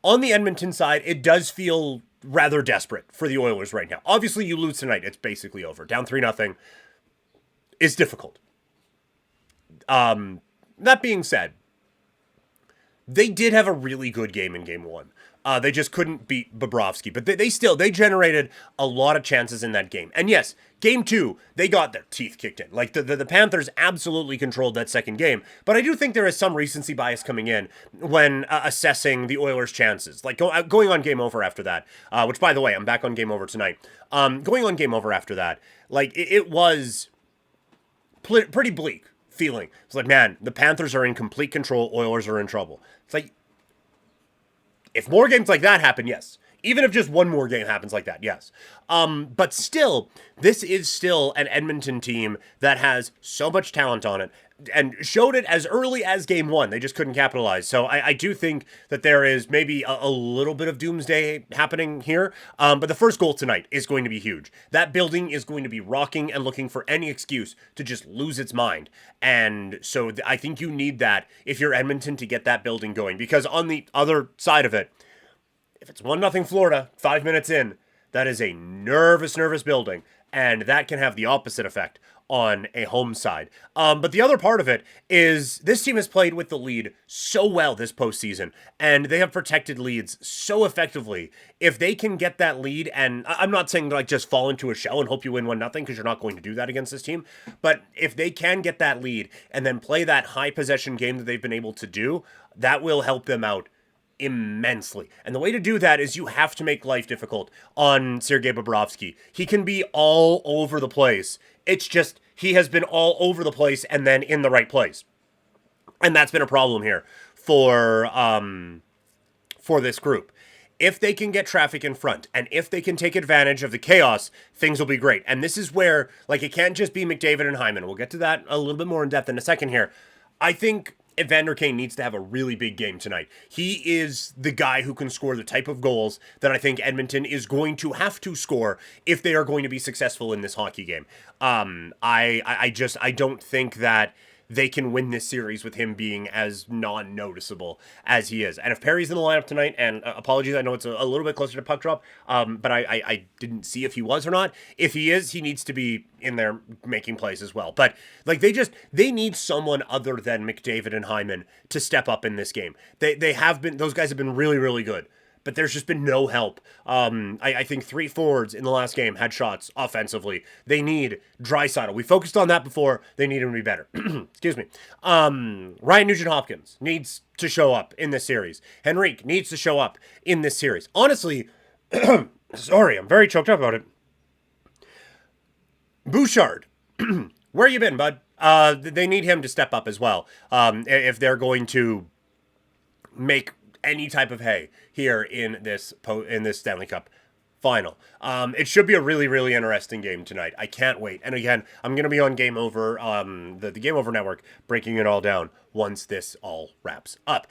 On the Edmonton side, it does feel rather desperate for the Oilers right now. Obviously, you lose tonight, it's basically over. Down 3-0 is difficult. That being said, they did have a really good game in game one. They just couldn't beat Bobrovsky, but they generated a lot of chances in that game. And yes, game two, they got their teeth kicked in. Like the Panthers absolutely controlled that second game, but I do think there is some recency bias coming in when assessing the Oilers' chances. Like going on game over after that, which by the way, I'm back on game over tonight. Going on game over after that, like it was pretty bleak feeling. It's like, man, the Panthers are in complete control. Oilers are in trouble. It's like, if more games like that happen, yes. Even if just one more game happens like that, yes. But still, this is still an Edmonton team that has so much talent on it and showed it as early as game one. They just couldn't capitalize. So I do think that there is maybe a little bit of doomsday happening here. But the first goal tonight is going to be huge. That building is going to be rocking and looking for any excuse to just lose its mind. And so I think you need that if you're Edmonton to get that building going. Because on the other side of it, if it's 1-0 Florida, 5 minutes in, that is a nervous building, and that can have the opposite effect on a home side. But the other part of it is this team has played with the lead so well this postseason, and they have protected leads so effectively. If they can get that lead, and I'm not saying like just fall into a shell and hope you win 1-0 because you're not going to do that against this team, but if they can get that lead and then play that high possession game that they've been able to do, that will help them out immensely. And the way to do that is you have to make life difficult on Sergei Bobrovsky. He can be all over the place. It's just he has been all over the place and then in the right place. And that's been a problem here for this group. If they can get traffic in front and if they can take advantage of the chaos, things will be great. And this is where, like, it can't just be McDavid and Hyman. We'll get to that a little bit more in depth in a second here. I think Evander Kane needs to have a really big game tonight. He is the guy who can score the type of goals that I think Edmonton is going to have to score if they are going to be successful in this hockey game. I don't think that they can win this series with him being as non-noticeable as he is. And if Perry's in the lineup tonight, and apologies, I know it's a little bit closer to puck drop, but I didn't see if he was or not. If he is, he needs to be in there making plays as well. But like they need someone other than McDavid and Hyman to step up in this game. Those guys have been really, really good. But there's just been no help. I think 3 forwards in the last game had shots offensively. They need Draisaitl. We focused on that before. They need him to be better. Excuse me. Ryan Nugent-Hopkins needs to show up in this series. Henrique needs to show up in this series. Honestly, sorry, I'm very choked up about it. Bouchard, where you been, bud? They need him to step up as well if they're going to make any type of hay here in this Stanley Cup Final. It should be a really, really interesting game tonight. I can't wait. And again, I'm going to be on Game Over, the Game Over Network, breaking it all down once this all wraps up.